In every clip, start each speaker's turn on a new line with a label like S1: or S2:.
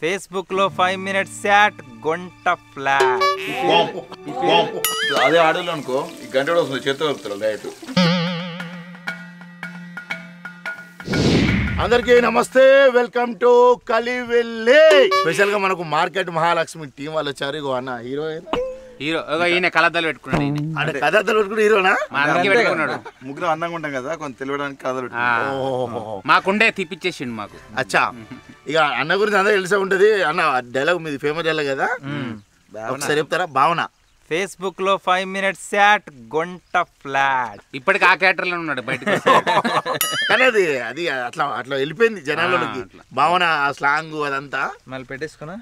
S1: Facebook లో 5 minutes chat గంట flat.
S2: అదే ఆడలు అనుకో ఈ గంట కూడా వస్తుంది చేతితో కలుపుతారు డైరెక్ట్. అందరికీ నమస్తే, వెల్కమ్ టు కలివెల్లి. స్పెషల్ గా మనకు మార్కెట్ మహాలక్ష్మి టీం వాళ్ళు వచ్చారు. ఇగో అన్న హీరో
S3: ఈయన కలద్దలు పెట్టుకున్నాడు.
S2: అంటే కథలు పెట్టుకుని హీరోనా?
S4: ముగ్గురు అందంగా ఉంటాం కదా, కొంచెం తెలియడానికి కథలు
S3: మాకుండే తిప్పించేసిండు మాకు.
S2: అచ్చా, ఇక అన్న గురించి అందరూ తెలిసే ఉంటది. అన్న డైలాగ్ మీది ఫేమస్ డైలాగ్ కదా, ఒకసారి చెప్తారా? భావన
S1: ఫేస్బుక్ లో 5 minutes చాట్ గంట ఫ్లాట్.
S3: ఇప్పటికి ఆ క్యారెక్టర్ లో ఉన్నాడు బయటకు.
S2: కానీ అది అది అట్లా అట్లా వెళ్ళిపోయింది జనాలకి భావన, ఆ స్లాంగ్ అదంతా.
S1: మళ్ళీ పెట్టేసుకున్నా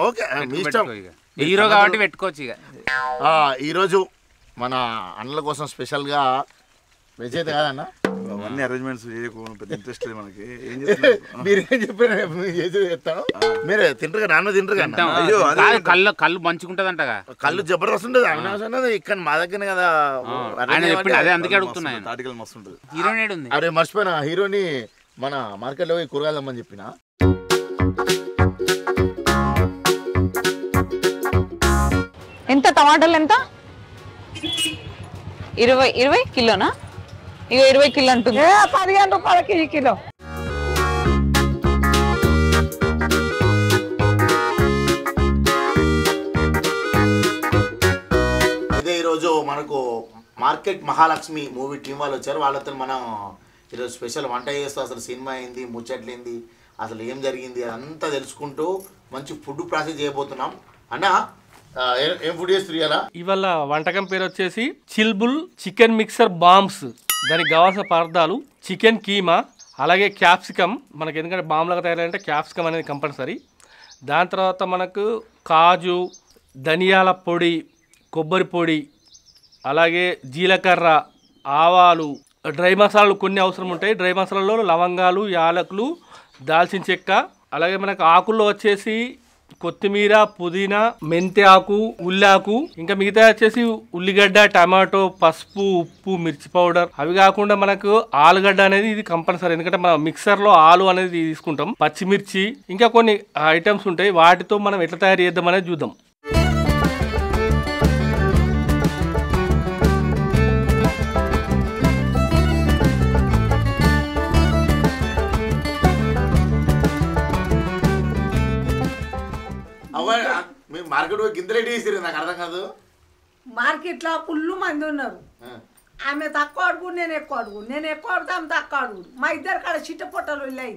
S2: ఓకే, మీ ఇష్టం.
S3: హీరో కాబట్టి పెట్టుకోవచ్చు. ఇక
S2: ఈరోజు మన అన్నల కోసం స్పెషల్ గా వెజ్ అయితే కాదన్న,
S4: అవన్నీ అరేంజ్మెంట్స్ చేయకపోవడం పెద్ద ఇంట్రెస్ట్ లేదు మనకి.
S2: మీరేం చెప్పారు? మీరే తింటారు కదా, నాన్న తింటారు కదా.
S3: కళ్ళు మంచిగుంటదంటగా,
S2: కళ్ళు జబర్దస్త్ ఉంటుంది. అవినాశ్ ఇక్కడ మా దగ్గర కదా,
S3: అదే అందుకే అడుగుతున్నాను.
S4: ఆర్టికల్ మస్తు ఉంటుంది.
S3: హీరోయిన్ ఉంది.
S2: అరే మర్చిపోయినా, హీరోని మన మార్కెట్లో పోయి కూరగాయలు అమ్మని చెప్పిన.
S5: ఎంత టమాటాలు ఎంత? 20 కిలోనా? ఇక 20 కిలో అంటుంది.
S6: 15 రూపాయలకి ఈ కిలో.
S2: ఇదే ఈరోజు మనకు మార్కెట్ మహాలక్ష్మి మూవీ టీం వాళ్ళు వచ్చారు. వాళ్ళతో మనం ఈరోజు స్పెషల్ వంట చేస్తూ అసలు సినిమా ఏంది, ముచ్చట్లేంది, అసలు ఏం జరిగింది అదంతా తెలుసుకుంటూ మంచి ఫుడ్ ప్రాసెస్ చేయబోతున్నాం. అన్న ఏం ఫుడ్ చేస్తున్నారు
S7: ఇవాళ? వంటకం పేరు వచ్చేసి చిల్బుల్ చికెన్ మిక్సర్ బాంబ్స్. దానికి కావాల్సిన పదార్థాలు చికెన్ కీమా, అలాగే క్యాప్సికమ్. మనకి ఎందుకంటే బాంబులాగా తయారంటే క్యాప్సికమ్ అనేది కంపల్సరీ. దాని తర్వాత మనకు కాజు, ధనియాల పొడి, కొబ్బరి పొడి, అలాగే జీలకర్ర, ఆవాలు, డ్రై మసాలాలు కొన్ని అవసరం ఉంటాయి. డ్రై మసాలాలో లవంగాలు, యాలకులు, దాల్చిన చెక్క, అలాగే మనకు ఆకుల్లో వచ్చేసి కొత్తిమీర, పుదీనా, మెంతి ఆకు, ఉల్లాకు, ఇంకా మిగతా వచ్చేసి ఉల్లిగడ్డ, టమాటో, పసుపు, ఉప్పు, మిర్చి పౌడర్. అవి కాకుండా మనకు ఆలుగడ్డ అనేది ఇది కంపల్సరీ, ఎందుకంటే మనం మిక్సర్ లో ఆలు అనేది తీసుకుంటాం. పచ్చిమిర్చి, ఇంకా కొన్ని ఐటమ్స్ ఉంటాయి. వాటితో మనం ఎట్లా తయారు చేద్దాం అనేది చూద్దాం.
S2: మీరు మార్కెట్ పోయి గింత రేట్ చేసారు, నాకు అర్థం కాదు.
S6: మార్కెట్ లో ఫుల్ మంది ఉన్నారు. ఆమె తక్కువ అడుగు, నేను ఎక్కువ అడుగు. నేను ఎక్కువ అడుగుతా, ఆమె తక్కువ అడుగు. మా ఇద్దరు కాడ చిట్ట పొట్టలు వెళ్ళాయి.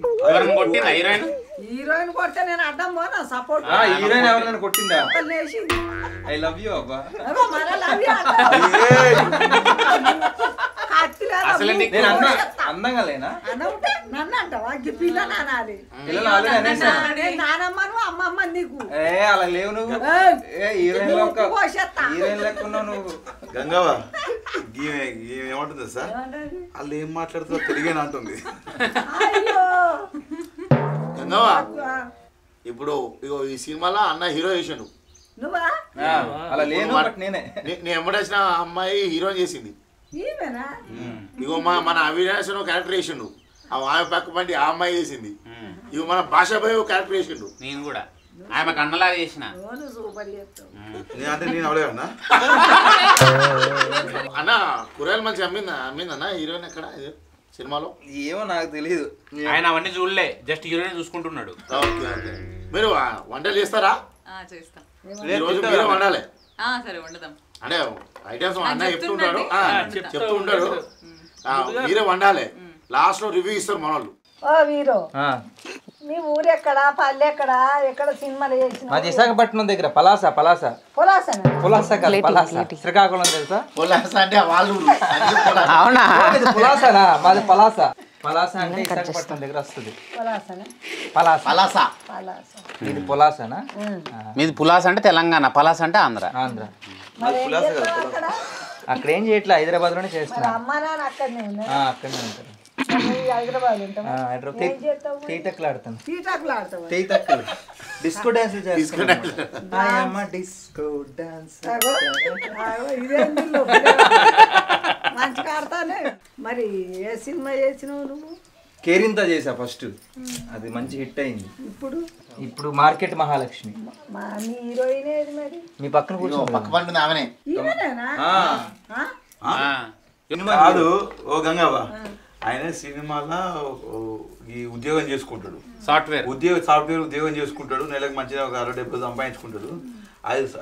S6: హీరోయిన్ కొడితే నేను అడ్డం పోనా? సపోర్ట్
S1: హీరోయిన్ ఎవరైనా కొట్టిందా?
S6: లేచింది.
S1: ఐ లవ్ యూ అబ్బా. అందంగా లేనా?
S6: నన్ను అంటావా? పిల్లని అనాలి. నానమ్మను అమ్మమ్మ నీకు.
S1: అలా లేవు నువ్వు. హీరోయిన్ లెక్కున్నావు నువ్వు.
S4: గంగవ్వ ఏమంటుంది సార్? వాళ్ళు ఏం మాట్లాడుతుందో తెలియని అంటుంది.
S2: గంగవ్వ, ఇప్పుడు ఇగో ఈ సినిమాలో అన్న హీరో చేసిండు.
S6: నువ్వా?
S1: అలా లేను. నేనే
S2: నేను ఎమ్మడేసిన అమ్మాయి హీరోయిన్ చేసింది.
S6: ఈమెనా?
S2: ఇగో మన అవినాష్ క్యారెక్టర్ చేసిండు. ఆమె పక్క పండి ఆ అమ్మాయి చేసింది. ఇగో మన భాషాబాయి క్యారెక్టర్ చేసిండు.
S3: నేను కూడా ఆమె కన్నలాగా చేసిన.
S4: అంటే నేను అవలే అన్నా.
S2: అన్న కూరగాయలు మంచిగా అమ్మిందన్న హీరోయిన్ ఎక్కడ సినిమాలో?
S1: ఏమో నాకు తెలీదు.
S3: ఆయన అవన్నీ చూడలే, జస్ట్ హీరోయిన్ చూసుకుంటున్నాడు.
S2: మీరు వంటలు చేస్తారా? ఈరోజు మీరే వండాలి.
S5: సరే వండుదాం.
S2: అంటే ఐటమ్స్ అన్న చెప్తూ ఉంటాడు, మీరే వండాలి. లాస్ట్ లో రివ్యూ ఇస్తారు మన వాళ్ళు.
S6: ఓ వీరో, నీ ఊరెక్కడ, పల్లె ఎక్కడ సినిమాలు చేసిన?
S1: మాది విశాఖపట్నం దగ్గర పలాస. పులాస కాదు, పలాస. శ్రీకాకుళం తెలుసా?
S2: పులాస అంటే వాళ్ళు.
S3: అవునా?
S1: పులాసనా? మాది పలాస. పలాస అంటే విశాఖపట్నం దగ్గర వస్తుంది. పలాస. ఇది పులాసనా?
S3: మీది పులాస అంటే తెలంగాణ, పలాస అంటే ఆంధ్ర.
S1: అక్కడ ఏం చేయట్లే, హైదరాబాద్ లోనే చేస్తున్నా.
S6: అమ్మా నాన్న అక్కడనే
S1: ఉంటారు.
S6: హైదరాబాద్
S1: డిస్కో డాన్స్
S6: మంచిగా ఆడతానే. మరి ఏ సినిమా చేసినావు నువ్వు?
S1: కేరింత చేసా ఫస్ట్, అది మంచి హిట్ అయింది. ఇప్పుడు మార్కెట్ మహాలక్ష్మి.
S6: మా హీరోయిన్ ఏది మరి?
S1: మీ పక్కన కూర్చొని
S2: పక్క పండుంది ఆమెనే.
S6: ఈమెనేనా?
S4: కాదు ఓ గంగవ్వ, ఆయన సినిమాలో ఈ ఉద్యోగం చేసుకుంటాడు,
S3: సాఫ్ట్వేర్
S4: ఉద్యోగం చేసుకుంటాడు, నెలకు మంచిగా ఒక 60-70 సంపాదించుకుంటాడు.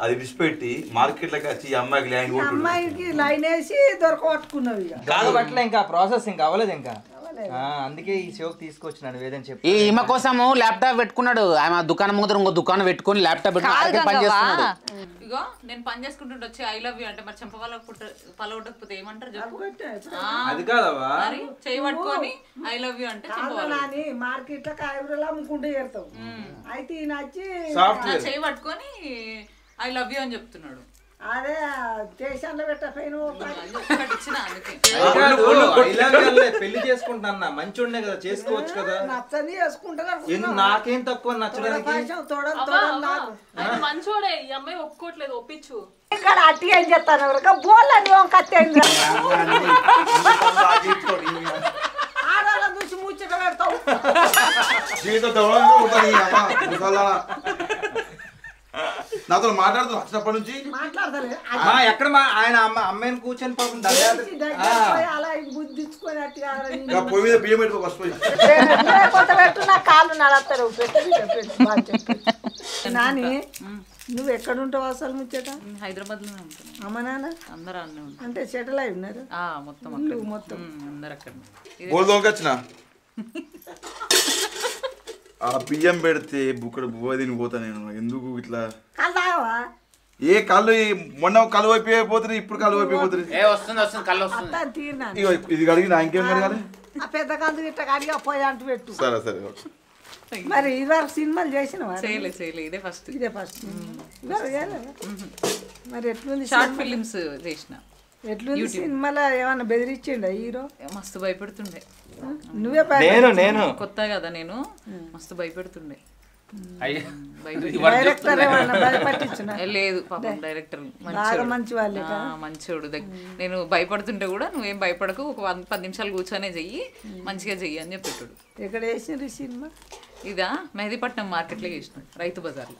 S4: అది విడిచిపెట్టి మార్కెట్లోకి వచ్చి ఈ అమ్మాయికి లైన్ కొట్టాడు.
S6: అమ్మాయికి లైన్ వేసి దొరకబట్టుకున్నావు ఇక.
S1: కాదు అట్లా ఇంకా ప్రాసెస్ ఇంకా అవ్వలేదు ఇంకా, అందుకే ఈ షోకి తీసుకొచ్చినాడు వేదని చెప్పి.
S3: ఈమె కోసము ల్యాప్టాప్ పెట్టుకున్నాడు. ఆమె దుకాణం ముందర ఇంకో దుకాణం పెట్టుకుని ల్యాప్టాప్ పెట్టుకుని పని చేస్తున్నాడు.
S5: ఇగో నేను పని చేసుకుంటుంటే వచ్చి ఐ లవ్ యూ అంటే మరి చెంప పలగొట్టకపోతే ఏమంటారు చెప్పు?
S1: అది కాదవా,
S5: మరి చేయి పట్టుకొని ఐ లవ్ యూ అంటే
S6: అని మార్కెట్ లో కాయగూరలు అమ్ముకుంటూ చేస్తావు. అయితే ఈయన వచ్చి
S5: చేయి పట్టుకొని ఐ లవ్ యూ అని చెప్తున్నాడు.
S6: అదే స్టేషన్లో పెట్టపోయిన
S1: పెళ్లి చేసుకుంటున్నా మంచోడ్నే కదా, చేసుకోవచ్చు కదా.
S6: నచ్చని చేసుకుంటా.
S1: నాకేం తక్కువ నచ్చడానికి.
S8: మంచోడే, ఈ అమ్మాయి ఒప్పుకోవట్లేదు, ఒప్పించు.
S6: ఇక్కడ అట్టి ఏం చెప్తాను బోర్లని కత్తి ఆడాల చూసి ముచ్చట పెడతావు.
S4: నాతో మాట్లాడుతూ వచ్చినప్పటి నుంచి
S6: మాట్లాడతలే
S1: ఎక్కడ ఆయన అమ్మాయిని కూర్చొని పాపం
S6: అలా బుద్ధించుకొని
S4: పొయ్యి మీద బియ్యం పెట్టుకో ఫస్ట్ పోయి.
S6: పెట్టు నా కాళ్ళు నడతారు. నాని నువ్వు ఎక్కడుంటావు అసలు ముచ్చట?
S5: హైదరాబాద్ లోనే ఉంటాను.
S6: అమ్మ నాన్న
S5: అందరూ అన్నీ ఉంటారు.
S6: అంటే సెటిల్ అయి ఉన్నారు
S5: మొత్తం
S6: మొత్తం
S5: అందరు అక్కడ.
S4: బోల్దోకొచ్చిన ఆ బియ్యం పెడితే బుక్కడ బువ్వ తిని పోతా నేను. ఎందుకు ఇట్లా ఏ కళ్ళు మొన్న కళ్ళు అయిపోతుంది, ఇప్పుడు కళ్ళు అయిపోతుంది.
S3: వస్తుంది కళ్ళు వస్తుంది.
S4: ఇది కడిగి నా ఇంకేం కడగాలి?
S6: ఆ పెద్ద కందు ఇట్లా కడిగి పోయి అంటూ పెట్టు.
S4: సరే సరే.
S6: మరి ఇదివరకు సినిమాలు చేసినవా?
S5: చేయలే ఇదే ఫస్ట్.
S6: మరి ఎట్లుంది?
S5: షార్ట్ ఫిలిమ్స్ చేసిన.
S6: ఎట్లుంది సినిమాలో? ఏమన్నా బెదిరించిండా హీరో?
S5: మస్తు భయపెడుతుండే.
S6: నువ్వే
S1: నేను
S5: కొత్త కదా, నేను మస్తు భయపెడుతుండే.
S6: డైరెక్టర్ ఏమన్నా భయపట్టించిన?
S5: లేదు పాపం, డైరెక్టర్
S6: మంచి వాళ్ళే,
S5: మంచోడు. నేను భయపడుతుంటే కూడా నువ్వేం భయపడకు, ఒక 10 నిమిషాలు కూర్చొనే చెయ్యి, మంచిగా చెయ్యి అని చెప్పేటాడు.
S6: ఎక్కడ వేసిండ్రు ఈ సినిమా?
S5: ఇదా మెహదీపట్నం మార్కెట్లో చేసిన, రైతు బజార్లో.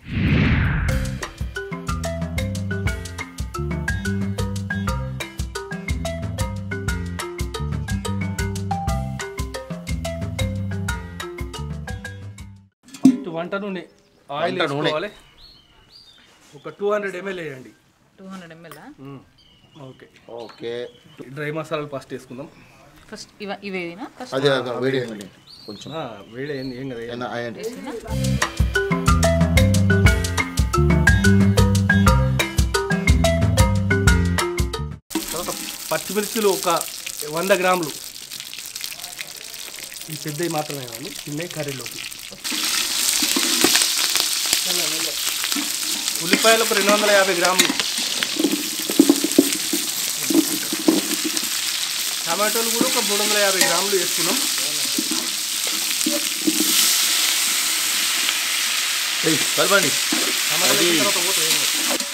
S7: వంట నూనె ఆయిల్ వేసుకోవాలి. ఒక 200 ml వేయండి.
S5: 200 ml.
S7: Okay
S2: okay.
S7: డ్రై మసాలాలు ఫస్ట్ వేసుకుందాం.
S5: ఫస్ట్ ఇవేనా?
S2: అది వేడి కొంచెం
S7: వేడి ఏం కదా. తర్వాత పచ్చిమిర్చిలు ఒక 100 గ్రాములు. ఈ పెద్దవి మాత్రమే కావాలి, చిన్నవి కర్రీలోకి. ఉల్లిపాయలు ఒక 250 గ్రాములు. టమాటోలు కూడా ఒక 350 గ్రాములు వేసుకున్నాం.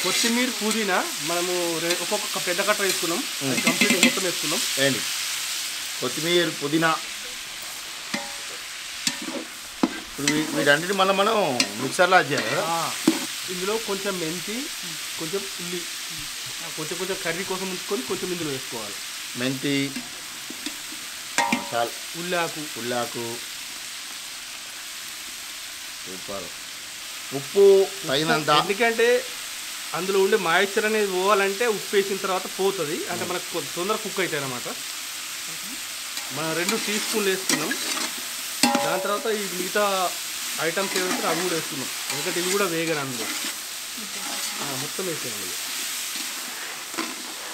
S7: కొత్తిమీర, పుదీనా మనము ఒక్కొక్క పెద్ద కట్ట వేసుకున్నాం. కంప్లీట్ మొత్తం వేసుకున్నాం.
S2: కొత్తిమీర, పుదీనా. ఇప్పుడు వీటన్నిటి మళ్ళీ మనం మిక్సర్లో చేయాలి కదా.
S7: ఇందులో కొంచెం మెంతి, కొంచెం ఉల్లి, కొంచెం కర్రీ కోసం ఉంచుకొని కొంచెం ఇందులో వేసుకోవాలి.
S2: మెంతి, ఉల్లాకు, ఉప్పు తగినంత.
S7: ఎందుకంటే అందులో ఉండే మాయిశ్చర్ అనేది పోవాలంటే ఉప్పు వేసిన తర్వాత పోతుంది, అంటే మనకు తొందరగా కుక్ అవుతాయి అన్నమాట. మనం 2 టీ స్పూన్లు వేసుకున్నాం. దాని తర్వాత ఈ మిగతా ఐటమ్స్ ఏవైతే అవి కూడా వేసుకున్నాం, ఎందుకంటే ఇవి కూడా వేగన అందులో మొత్తం వేసేయాలి.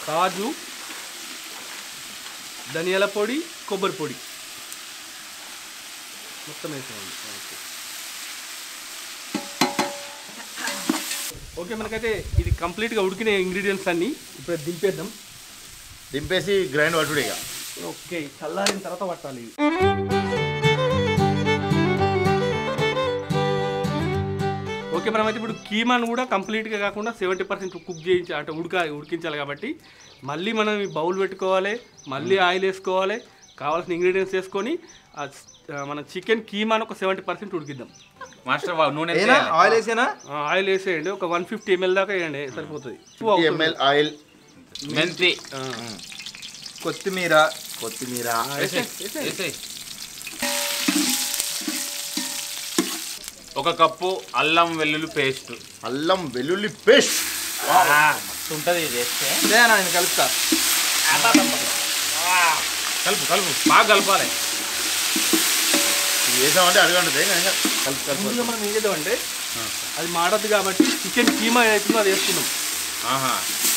S7: కాజు, ధనియాల పొడి, కొబ్బరి పొడి మొత్తం వేసేయాలి. ఓకే, మనకైతే ఇది కంప్లీట్గా ఉడికిన ఇంగ్రీడియంట్స్ అన్నీ ఇప్పుడు దింపేద్దాం.
S2: దింపేసి గ్రైండ్ పట్టుడిగా.
S7: ఓకే, చల్లారిన తర్వాత పట్టాలి. ఓకే, మనమైతే ఇప్పుడు కీమాను కూడా కంప్లీట్గా కాకుండా 70% కుక్ చేయించి అంటే ఉడికించాలి కాబట్టి మళ్ళీ మనం ఈ బౌల్ పెట్టుకోవాలి, మళ్ళీ ఆయిల్ వేసుకోవాలి, కావాల్సిన ఇంగ్రీడియంట్స్ వేసుకొని మన చికెన్ కీమాని ఒక 70% ఉడికిద్దాం.
S9: మాస్టర్ నూనె
S1: ఆయిల్ వేసేనా?
S7: ఆయిల్ వేసేయండి, ఒక 150 ml దాకా వేయండి సరిపోతుంది.
S2: ml ఆయిల్,
S9: మెంతి,
S1: కొత్తిమీర,
S9: ఒక కప్పు అల్లం వెల్లుల్లి పేస్ట్. ఉంటుంది ఇది వేస్తే.
S1: నేను కలుపుతా.
S9: కలుపు బాగా కలపాలి.
S2: వేసామంటే అడగండి.
S7: ముందుగా మనం ఏం చేద్దామంటే అది మాడద్దు కాబట్టి చికెన్ కీమా ఏదైతుందో అది వేసుకున్నాం.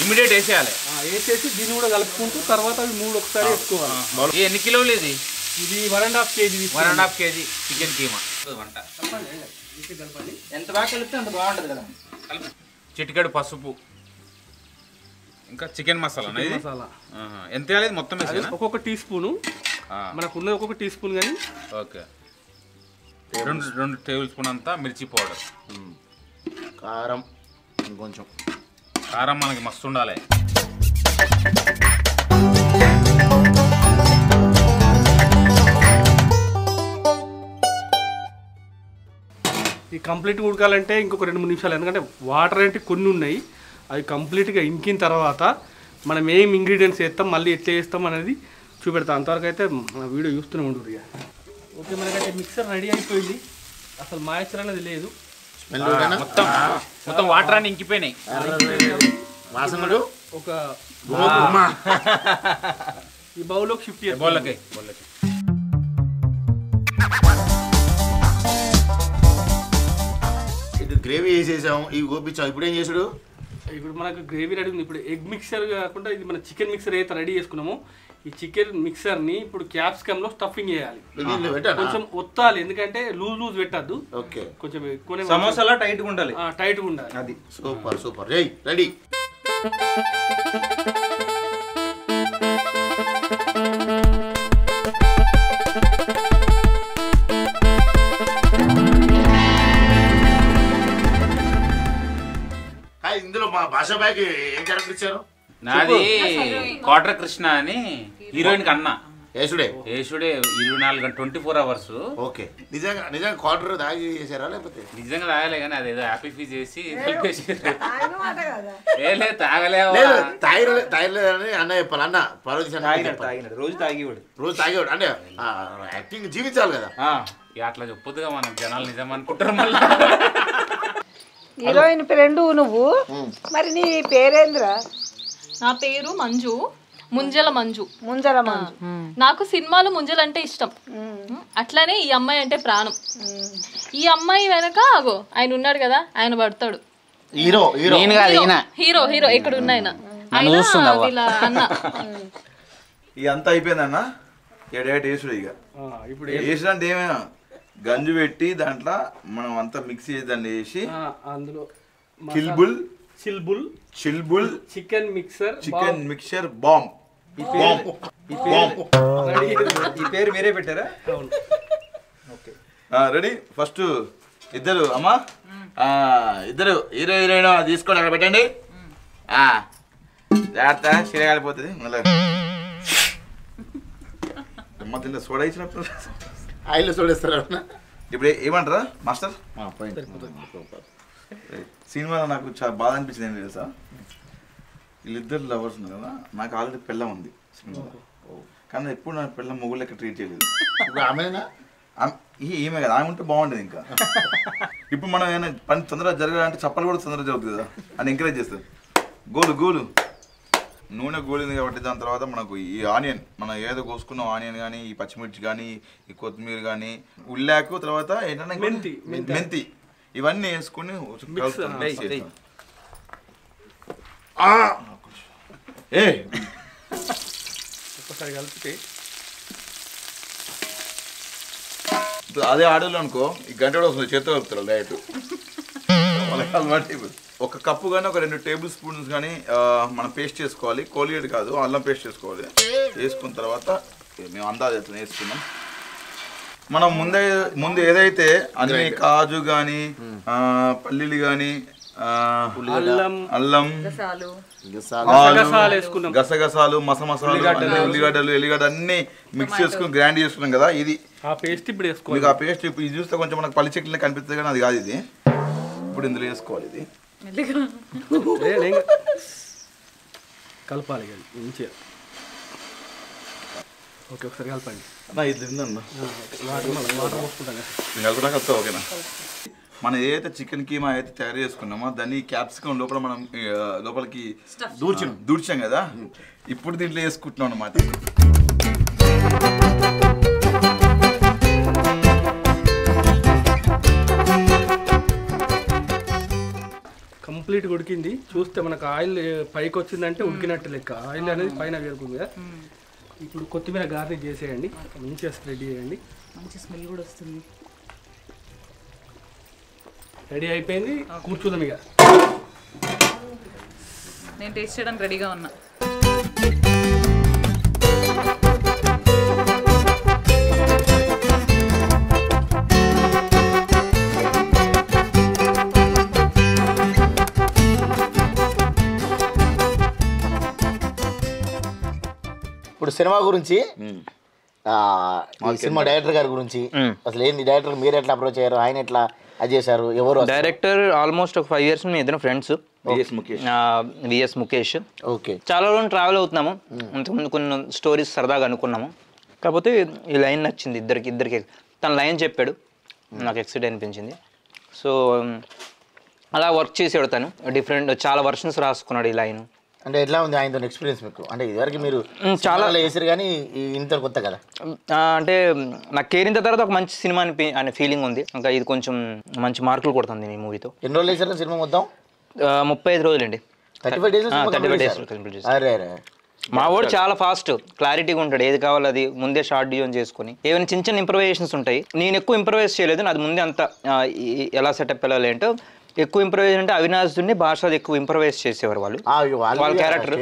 S9: ఇమీడియట్ వేసేయాలి.
S7: వేసేసి దీన్ని కూడా కలుపుకుంటూ తర్వాత అవి 3 ఒకసారి వేసుకోవాలి.
S9: ఎన్ని కిలోలు ఇది?
S7: ఇది 1.5 kg.
S9: 1.5 kg చికెన్ కీమా వంట.
S1: ఎంత బాగా కలిపితే అంత బాగుంటుంది కదా.
S9: చిటికెడు పసుపు, ఇంకా చికెన్ మసాలా. ఎంత వేయాలి మొత్తం?
S7: ఒక్కొక్క టీ స్పూను, మనకు ఉన్నది ఒక్కొక్క టీ స్పూన్. కానీ
S9: ఓకే, 2 టేబుల్ స్పూన్ అంతా మిర్చి పౌడర్,
S2: కారం ఇంకొంచెం.
S9: కారం మనకి మస్తు ఉండాలి.
S7: ఈ కంప్లీట్గా ఉడకాలంటే ఇంకొక 2-3 నిమిషాలు. ఎందుకంటే వాటర్ అంటే కొన్ని ఉన్నాయి, అవి కంప్లీట్గా ఇంకిన తర్వాత మనం ఏం ఇంగ్రీడియంట్స్ వేస్తాం, మళ్ళీ ఎట్లా వేస్తాం అనేది చూపెడతాం. అంతవరకు అయితే మన వీడియో చూస్తూనే ఉండరు ఇక. ఓకే, మనకైతే మిక్సర్ రెడీ అయిపోయింది. అసలు మాయిశ్చర్ అనేది లేదు,
S9: మొత్తం వాటర్ అని ఇంకిపోయినాయి.
S7: ఒక ఈ బౌల్లోకి షిఫ్ట్ చేయాలి.
S9: బౌల్లోకి
S2: ఇది గ్రేవీ వేసేసాం, ఇవి గోపించాం. ఇప్పుడు ఏం చేసాడు?
S7: ఇప్పుడు మనకు గ్రేవీ రెడీ ఉంది. ఇప్పుడు ఎగ్ మిక్సర్ కాకుండా ఇది మన చికెన్ మిక్సర్ అయితే రెడీ చేసుకున్నాము. ఈ చికెన్ మిక్సర్ని ఇప్పుడు క్యాప్సికమ్ లో స్టఫింగ్ చేయాలి. కొంచెం ఒత్తాలి, ఎందుకంటే లూజ్ పెట్టద్దు.
S2: ఓకే,
S7: కొంచెం ఎక్కువనే.
S1: సమోసాలా టైట్గా ఉండాలి.
S7: టైట్గా ఉండాలి.
S2: అది సూపర్. రెడీ. ఇందులో మా భాష బాయ్కి ఏం క్యారెక్టర్ ఇచ్చారు?
S9: నాది కోట్ర కృష్ణ అని హీరోయిన్ కి అన్న.
S2: యేసుడే
S9: 24 గంటలు 24 hours.
S2: ఓకే, నిజంగా క్వార్టర్ దాగి చేశారా లేకపోతే?
S9: నిజంగా తాగలే, కానీ అదేదో హ్యాపీ ఫీజ్ చేసి
S2: తాగలేదని అన్న చెప్పాలి. అన్న
S1: రోజు
S2: తాగేవాడు అంటే యాక్టింగ్ జీవించాలి కదా.
S9: అట్లా చెప్పొద్దుగా, మనం జనాలు నిజం అనుకుంటారు. మళ్ళీ
S6: హీరోయిన్ ఫ్రెండ్ నువ్వు, మరి నీ పేరేంద్రా?
S8: నా పేరు మంజు, ముంజల మంజు.
S6: నాకు
S8: సినిమాలు ముంజలంటే ఇష్టం, అట్లానే ఈ అమ్మాయి అంటే ప్రాణం. ఈ అమ్మాయి వెనక ఆగో ఆయన ఉన్నాడు కదా, ఆయన పడతాడు. హీరో ఇక్కడ ఉన్నాయన అన్న.
S4: ఇదంతా అయిపోయిందన్న. వేసుడు ఇక. ఇప్పుడు వేసుడు అంటే ఏమైనా గంజు పెట్టి దాంట్లో మనం అంతా మిక్స్ చేసి దాన్ని వేసి
S7: అందులో చిల్బుల్ చికెన్
S4: మిక్సర్ బాంబ్.
S1: ఈ పేరు మీరే పెట్టారా?
S4: రెడీ. ఫస్ట్ ఇద్దరు అమ్మా, ఇద్దరు హీరో హీరోయిన్ తీసుకోండి, అక్కడ పెట్టండి. జాగ్రత్త, చిరగాలిపోతుంది. మళ్ళీ తింటే సోడా ఇచ్చినప్పుడు
S2: ఆయిల్ సోడేస్తారా?
S4: ఇప్పుడు ఏమంటారా మాస్టర్? సినిమాలో నాకు చాలా బాధ అనిపించింది ఏంటి తెలుసా? వీళ్ళిద్దరు లవర్స్ ఉన్నారు కదా, నాకు ఆల్రెడీ పెళ్ళం ఉంది సినిమాలో, కానీ ఎప్పుడు నాకు పెళ్ళం మొగుడు లెక్క ట్రీట్ చేయలేదు. ఈమె కదా, ఆమె ఉంటే బాగుండేది. ఇంకా ఇప్పుడు మనం ఏమైనా పని తొందరగా జరగాలంటే చప్పలు కూడా తొందరగా జరుగుతుంది కదా అని ఎంకరేజ్ చేస్తారు. గోలు నూనె గోలింది కాబట్టి దాని తర్వాత మనకు ఈ ఆనియన్, మనం ఏదో కోసుకున్న ఆనియన్ కానీ, ఈ పచ్చిమిర్చి కానీ, ఈ కొత్తిమీర కానీ, ఉల్లాకు, తర్వాత ఏంటంటే మెంతి, ఇవన్నీ వేసుకుని
S7: ఒక్కసారి కలిపితే
S4: అదే ఆడలు అనుకో, ఈ గంట కూడా వస్తుంది, చేతితో కలుపుతారు డైరెక్ట్. ఒక కప్పు కానీ ఒక 2 టేబుల్ స్పూన్స్ కానీ మనం పేస్ట్ చేసుకోవాలి. కోలిగేట్ కాదు, అల్లం పేస్ట్ చేసుకోవాలి. వేసుకున్న తర్వాత మేము అందాజ ఎట్లా వేసుకున్నాం. మనం ముందు ఏదైతే అన్ని కాజు కానీ, పల్లీలు కానీ, అల్లం గసగసాలు మసమసాలు ఉల్లిగడ్డలు ఎల్లిగడ్డ అన్ని మిక్స్ చేసుకుని గ్రైండ్ చేసుకున్నాం కదా. ఇది
S7: ఆ పేస్ట్ ఇప్పుడు వేసుకోవాలి.
S4: మీకు ఆ పేస్ట్ ఇప్పుడు ఇది చూస్తే కొంచెం మనకు పల్లి చెట్లనే కనిపిస్తుంది కానీ అది కాదు. ఇది ఇప్పుడు ఇందులో వేసుకోవాలి. ఇది
S7: కలపాలి మంచిగా. ఓకే ఒకసారి కలపండి.
S4: ఇది తిందన్నా కలుపుతాక వస్తా. ఓకేనా, మనం ఏదైతే చికెన్ కీమా అయితే తయారు చేసుకున్నామో దాన్ని క్యాప్సికం లోపల మనం లోపలికి దూర్చాం కదా. ఇప్పుడు దీంట్లో వేసుకుంటున్నాం అన్నమాట.
S7: కంప్లీట్గా ఉడికింది. చూస్తే మనకు ఆయిల్ పైకి వచ్చిందంటే ఉడికినట్టు లెక్క. ఆయిల్ అనేది పైన వేరుకుంది కదా. ఇప్పుడు కొత్తిమీర గార్నిష్ చేసేయండి, మంచిగా స్ప్రెడ్ చేయండి.
S5: మంచి స్మెల్ కూడా వస్తుంది.
S7: రెడీ అయిపోయింది, కూర్చుందాం ఇక.
S5: నేను టేస్ట్ చేయడానికి రెడీగా ఉన్నా.
S2: ఇప్పుడు సినిమా గురించి, సినిమా డైరెక్టర్ గారి గురించి అసలు ఏంది, డైరెక్టర్ మీరు ఎట్లా అప్రోచ్ అయ్యారు, ఆయన ఎట్లా అది చేశారు, ఎవరు
S1: డైరెక్టర్? ఆల్మోస్ట్ ఒక 5 years మేము ఇద్దరు ఫ్రెండ్స్. విఎస్ ముఖేష్.
S2: ఓకే,
S1: చాలా రోజులు ట్రావెల్ అవుతున్నాము. ఇంతకుముందు కొన్ని స్టోరీస్ సరదాగా అనుకున్నాము. కాకపోతే ఈ లైన్ నచ్చింది ఇద్దరికి. తన లైన్ చెప్పాడు, నాకు ఎక్సైట్ అనిపించింది. సో అలా వర్క్ చేసాడు తను. డిఫరెంట్ చాలా వర్షన్స్ రాసుకున్నాడు ఈ లైన్.
S2: అంటే ఎట్లా ఉంది ఆయనతో ఎక్స్పీరియన్స్ మీకు? అంటే ఇదివరకు మీరు
S1: చాలా
S2: వేసారు కానీ ఇంత కొత్త కదా.
S1: అంటే నాకు కేరింత తర్వాత ఒక మంచి సినిమా అనే ఫీలింగ్ ఉంది. ఇంకా ఇది కొంచెం మంచి మార్కులు కొడుతుంది ఈ మూవీతో.
S2: ఎన్ని రోజులు వేసారు సినిమా మొత్తం?
S1: 35 రోజులండి.
S2: 35 days.
S1: 35 days కంప్లీట్ చేశారు. మా వాడు చాలా ఫాస్ట్, క్లారిటీగా ఉంటాడు. ఏది కావాలో అది ముందే షార్ట్ డిజైన్ చేసుకుని. ఏమైనా చిన్న చిన్న ఇంప్రవైజేషన్స్ ఉంటాయి. నేను ఎక్కువ ఇంప్రవైజ్ చేయలేదు, నాది ముందే అంత ఎలా సెటప్ వెళ్ళాలి ఏంటో. ఎక్కువ ఇంప్రవైజ్ అంటే అవినాష్ దున్ని భాష ఎక్కువ ఇంప్రవైజ్ చేసేవారు వాళ్ళు. వాళ్ళ క్యారెక్టర్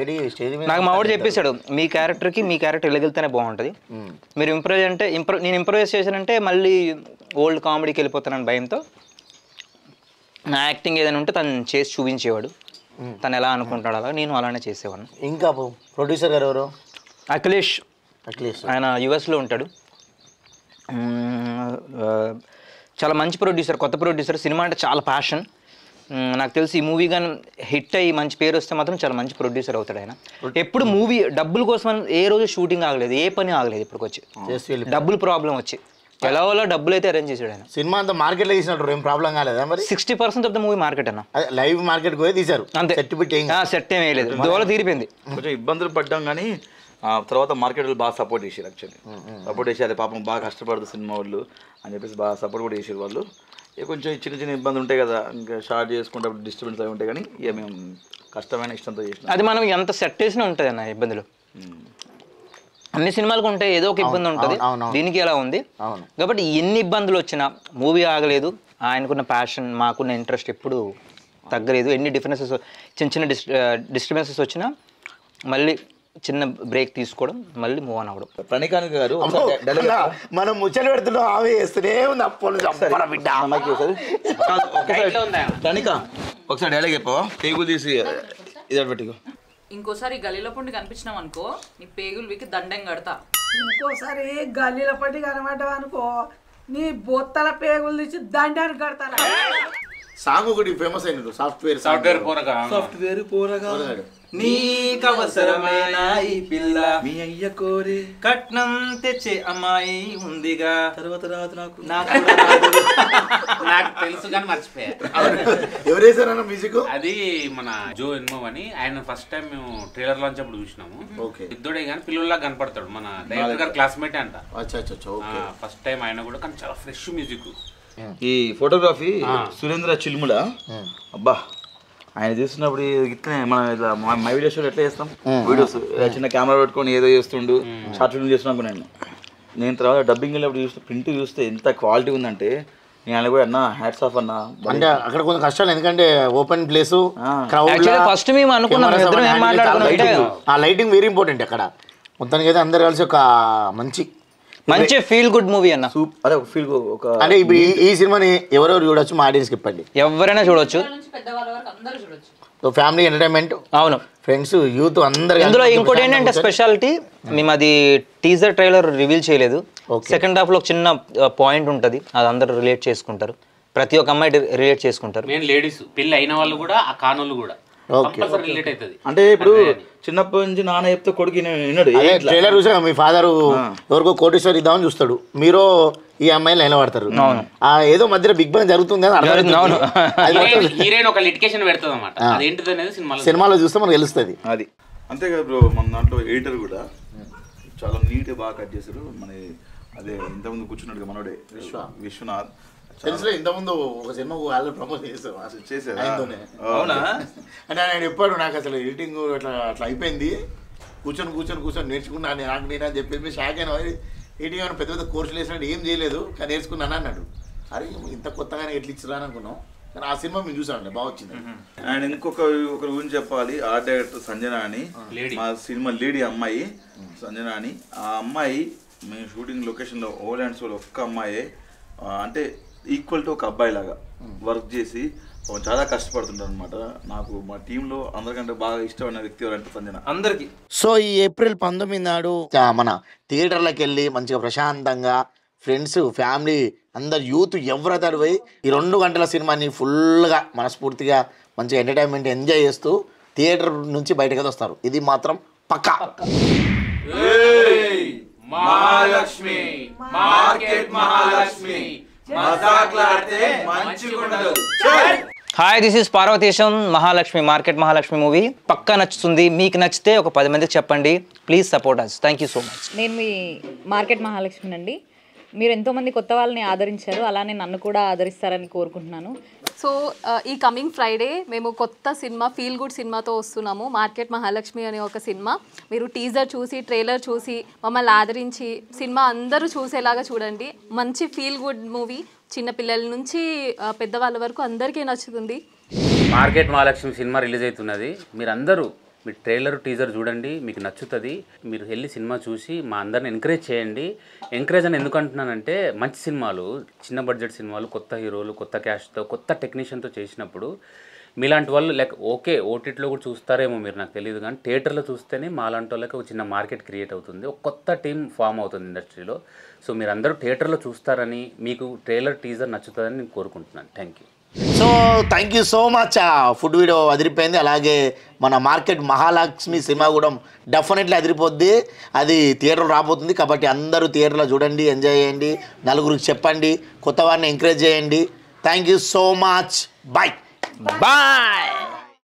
S1: నాకు మా వాడు చెప్పేశాడు, మీ క్యారెక్టర్కి మీ క్యారెక్టర్ వెళ్ళగలితేనే బాగుంటుంది. మీరు ఇంప్రవైజ్ అంటే నేను ఇంప్రవైజ్ చేశానంటే మళ్ళీ ఓల్డ్ కామెడీకి వెళ్ళిపోతానని భయంతో నా యాక్టింగ్ ఏదైనా ఉంటే తను చేసి చూపించేవాడు. తను ఎలా అనుకుంటాడు అలా నేను అలానే చేసేవాడిని.
S2: ఇంకా ప్రొడ్యూసర్ గారు ఎవరు?
S1: అఖిలేష్. ఆయన యుఎస్లో ఉంటాడు. చాలా మంచి ప్రొడ్యూసర్, కొత్త ప్రొడ్యూసర్. సినిమా అంటే చాలా ప్యాషన్. నాకు తెలిసి ఈ మూవీ కానీ హిట్ అయ్యి మంచి పేరు వస్తే మాత్రం చాలా మంచి ప్రొడ్యూసర్ అవుతాడు ఆయన. ఎప్పుడు మూవీ డబ్బుల కోసం ఏ రోజు షూటింగ్ ఆగలేదు, ఏ పని ఆగలేదు. ఇప్పటికొచ్చి డబ్బులు ప్రాబ్లం వచ్చి ఎలా డబ్బులు అయితే అరేంజ్ చేశాడు ఆయన.
S2: సినిమా అంతా మార్కెట్లో తీసినట్టు ఏం ప్రాబ్లం కాలేదా? మరి
S1: 60% ఆఫ్ ద మూవీ మార్కెట్ అన్న.
S2: లైవ్ మార్కెట్ పోయి తీశారు అంతే.
S1: సెట్ ఏం వేయలేదు, దోల తీరిపోయింది.
S4: కొంచెం ఇబ్బందులు పడ్డాం కానీ తర్వాత మార్కెట్లో బాగా సపోర్ట్ చేశారు. యాక్చువల్లీ సపోర్ట్ చేశారు. పాపం బాగా కష్టపడుతుంది సినిమా వాళ్ళు అని చెప్పేసి బాగా సపోర్ట్ కూడా చేసారు వాళ్ళు. ఇక కొంచెం చిన్న చిన్న ఇబ్బందులు ఉంటాయి కదా, ఇంకా షార్ట్ చేసుకుంటే డిస్టర్బెన్స్ అవి ఉంటాయి. కానీ ఇక మేము కష్టమైన ఇష్టంతో చేసినాం.
S1: అది మనం ఎంత సెట్ చేసినా ఉంటుంది అన్న ఇబ్బందులు. అన్ని సినిమాలకు ఉంటాయి, ఏదో ఒక ఇబ్బంది ఉంటుంది. దీనికి ఎలా ఉంది కాబట్టి ఎన్ని ఇబ్బందులు వచ్చినా మూవీ ఆగలేదు. ఆయనకున్న ప్యాషన్, మాకున్న ఇంట్రెస్ట్ ఎప్పుడు తగ్గలేదు. ఎన్ని డిఫరెన్సెస్, చిన్న చిన్న డిస్టర్బెన్సెస్ వచ్చినా మళ్ళీ చిన్న బ్రేక్ తీసుకోవడం, మళ్ళీ మూవ్ ఆన్ అవ్వడం.
S4: ప్రణికాని గారు
S2: మనం ముచ్చలు పెడుతున్నాం, ఆమె వేస్తూనే ఉంది.
S4: ప్రణిక ఒకసారి డైలాగ్ చెప్పవా? పేగులు తీసి ఇది పెట్టుకో.
S5: ఇంకోసారి గలీలో పండు కనిపించినాం అనుకో, నీ పేగులు వీకి దండం కడతా.
S6: ఇంకోసారి గల్లీల పట్టి కనబడ్డావు అనుకో, నీ బొత్తల పేగులు తీసి దండానికి కడతాను.
S2: సాంగ్ ఒకటి ఫేమస్ అయినట్టు, సాఫ్ట్వేర్ పోరగా
S1: నీకవసరమైన ఈ పిల్ల మీ అయ్య కోరి కట్నం తెచ్చే అమ్మాయి ఉందిగా. తర్వాత రాదు నాకు
S9: తెలుసు కానీ మర్చిపోయా.
S2: ఎవరేసారన్న మ్యూజిక్?
S9: అది మన జో ఎన్మో అని. ఆయన ఫస్ట్ టైం మేము ట్రైలర్ లాంచ్ అప్పుడు చూసినాము. ఇద్దడే కానీ పిల్లల్లా కనపడతాడు. మన డైరెక్టర్ గారు క్లాస్మేట్ అంట. ఫస్ట్ టైం ఆయన కూడా, కానీ చాలా ఫ్రెష్ మ్యూజిక్.
S4: ఈ ఫోటోగ్రఫీ సురేంద్ర చిల్ముల. అబ్బా ఆయన చేస్తున్నప్పుడు ఇట్లనే మనం ఇట్లా మై వీడియోస్ ఎట్లా చేస్తాం, వీడియోస్ చిన్న కెమెరా పెట్టుకొని ఏదో చేస్తుండు, షార్ట్ ఫిల్మ్ చేస్తున్నాను. నేను తర్వాత డబ్బింగ్ వెళ్ళినప్పుడు చూస్తే ప్రింట్ చూస్తే ఎంత క్వాలిటీ ఉందంటే నేను కూడా అన్న హ్యాట్స్ ఆఫ్ అన్న.
S2: అంటే అక్కడ కొంచెం కష్టాలు, ఎందుకంటే ఓపెన్ ప్లేస్,
S1: ఫస్ట్ మేము అనుకున్నాం
S2: ఆ లైటింగ్ వెరీ ఇంపార్టెంట్. అక్కడ మొత్తానికి అయితే అందరు కలిసి ఒక
S1: మంచి ఫీల్ గుడ్ మూవీ అన్న.
S2: అదే ఫీల్. అంటే ఇప్పుడు ఈ సినిమాని ఎవరెవరు చూడొచ్చు మా ఆడియన్స్ చెప్పండి.
S1: ఎవరైనా చూడొచ్చు.
S8: పెద్దవాళ్ళ వరకు అందరూ చూడొచ్చు.
S2: సో ఫ్యామిలీ ఎంటర్టైన్మెంట్,
S1: అవును
S2: ఫ్రెండ్స్, యూత్ అందరు.
S1: ఇందులో ఇంకోటి ఏంటంటే స్పెషాలిటీ, మేము అది టీజర్ ట్రైలర్ రివీల్ చేయలేదు. సెకండ్ హాఫ్ లో ఒక చిన్న పాయింట్ ఉంటుంది, అది అందరూ రిలేట్ చేసుకుంటారు, ప్రతి ఒక్క అమ్మాయి రిలేట్ చేసుకుంటారు.
S9: మెయిన్ లేడీస్, పెళ్లి అయిన వాళ్ళు కూడా, ఆ కానోళ్ళు కూడా కంపల్సరీ రిలేట్ అవుతుంది.
S4: అంటే ఇప్పుడు చిన్నప్పటి నుంచి నాన్న చెప్తే కొడుకు విన్నాడు.
S2: ట్రైలర్ చూసా, మీ ఫాదర్ ఎవరికో కోటేశ్వర్ ఇద్దామని చూస్తాడు, మీరు ఈ అమ్మాయిలు నిలబడతారు. ఏదో మధ్యలో బిగ్ బాంగ్ జరుగుతుంది
S9: హీరోయిన్ ఒక లిటికేషన్ పెడుతుంది అన్నమాట, అదేంటిది అనేది
S2: సినిమాలో చూస్తే మనకు తెలుస్తుంది.
S4: అది అంతేగా బ్రో. మన దాంట్లో ఎడిటర్ కూడా చాలా నీట్ గా బాగా కట్ చేశారు. మన అదే ఇంతకుముందు కూర్చున్నాడు మనోడే విశ్వనాథ్.
S2: తెలుసులే, ఇంతకుముందు ఒక సినిమా వాళ్ళు ప్రమోట్ చేశారు.
S4: అవునా?
S2: అంటే ఆయన చెప్పాడు నాకు అసలు ఎడిటింగ్ అట్లా అయిపోయింది, కూర్చొని నేర్చుకున్నాను నాకు నేను అని చెప్పేసి షాక్ అయినా. ఎడిటింగ్ ఏమైనా పెద్ద పెద్ద కోర్సులు వేసినట్టు ఏం చేయలేదు, కానీ నేర్చుకున్నాను అన్నాడు. అరే ఇంత కొత్తగానే ఎట్లా ఇచ్చిరా అనుకున్నాం, కానీ ఆ సినిమా మేము చూసామండి, బాగా వచ్చింది.
S4: అండ్ ఒకరి గురించి చెప్పాలి, ఆర్ట్ డైరెక్టర్ సంజన అని, మా సినిమా లేడీ అమ్మాయి సంజన అని. ఆ అమ్మాయి మేము షూటింగ్ లొకేషన్లో ఓల్డ్ సోల్ ఒక్క అమ్మాయే, అంటే ఈక్వల్ టు ఒక అబ్బాయి లాగా వర్క్ చేసి చాలా కష్టపడుతుంటారు అనమాట. నాకు మా టీంలో అందరికంటే బాగా ఇష్టమైన వ్యక్తి ఎవరంటే సంజన అందరికి.
S2: సో ఈ ఏప్రిల్ 19 నాడు మన థియేటర్లకు వెళ్ళి మంచిగా ప్రశాంతంగా ఫ్రెండ్స్, ఫ్యామిలీ, అందరు యూత్ ఎవరైతే పోయి ఈ 2 గంటల సినిమాని ఫుల్గా మనస్ఫూర్తిగా మంచిగా ఎంటర్టైన్మెంట్ ఎంజాయ్ చేస్తూ థియేటర్ నుంచి బయటకు వస్తారు. ఇది మాత్రం పక్కా.
S9: Mahalakshmi market, Mahalakshmi
S1: hi, this is Parvateesam. Mahalakshmi market, Mahalakshmi movie పక్కా నచ్చుతుంది. మీకు నచ్చితే ఒక 10 మందికి చెప్పండి. Please support us. Thank you so much.
S5: నేను మీ మార్కెట్ మహాలక్ష్మి అండి. మీరు ఎంతోమంది కొత్త వాళ్ళని ఆదరించారు, అలానే నన్ను కూడా ఆదరిస్తారని కోరుకుంటున్నాను.
S8: సో ఈ కమింగ్ ఫ్రైడే మేము కొత్త సినిమా, ఫీల్ గుడ్ సినిమాతో వస్తున్నాము. మార్కెట్ మహాలక్ష్మి అనే ఒక సినిమా. మీరు టీజర్ చూసి, ట్రైలర్ చూసి మమ్మల్ని ఆదరించి సినిమా అందరూ చూసేలాగా చూడండి. మంచి ఫీల్ గుడ్ మూవీ, చిన్నపిల్లల నుంచి పెద్దవాళ్ళ వరకు అందరికీ నచ్చుతుంది.
S9: మార్కెట్ మహాలక్ష్మి సినిమా రిలీజ్ అవుతున్నది. మీరందరూ మీ ట్రైలర్, టీజర్ చూడండి, మీకు నచ్చుతుంది. మీరు వెళ్ళి సినిమా చూసి మా అందరిని ఎంకరేజ్ చేయండి. ఎంకరేజ్ అని ఎందుకు అంటున్నానంటే, మంచి సినిమాలు, చిన్న బడ్జెట్ సినిమాలు, కొత్త హీరోలు, కొత్త క్యాస్ట్తో, కొత్త టెక్నీషియన్తో చేసినప్పుడు మీలాంటి వాళ్ళు లైక్ ఓకే ఓటీటీలో కూడా చూస్తారేమో మీరు, నాకు తెలియదు, కానీ థియేటర్లో చూస్తేనే మాలాంటి వాళ్ళకి ఒక చిన్న మార్కెట్ క్రియేట్ అవుతుంది, ఒక కొత్త టీం ఫామ్ అవుతుంది ఇండస్ట్రీలో. సో మీరందరూ థియేటర్లో చూస్తారని, మీకు ట్రైలర్, టీజర్ నచ్చుతుందని నేను కోరుకుంటున్నాను. Thank you.
S2: So thank you so much. Food video అదిరిపోయింది. అలాగే మన మార్కెట్ మహాలక్ష్మి సినిమా కూడా డెఫినెట్లీ అదిరిపోద్ది. అది థియేటర్ రాబోతుంది కాబట్టి అందరూ థియేటర్లో చూడండి, ఎంజాయ్ చేయండి, నలుగురికి చెప్పండి, కొత్త వారిని ఎంకరేజ్ చేయండి. Thank you so much. Bye bye.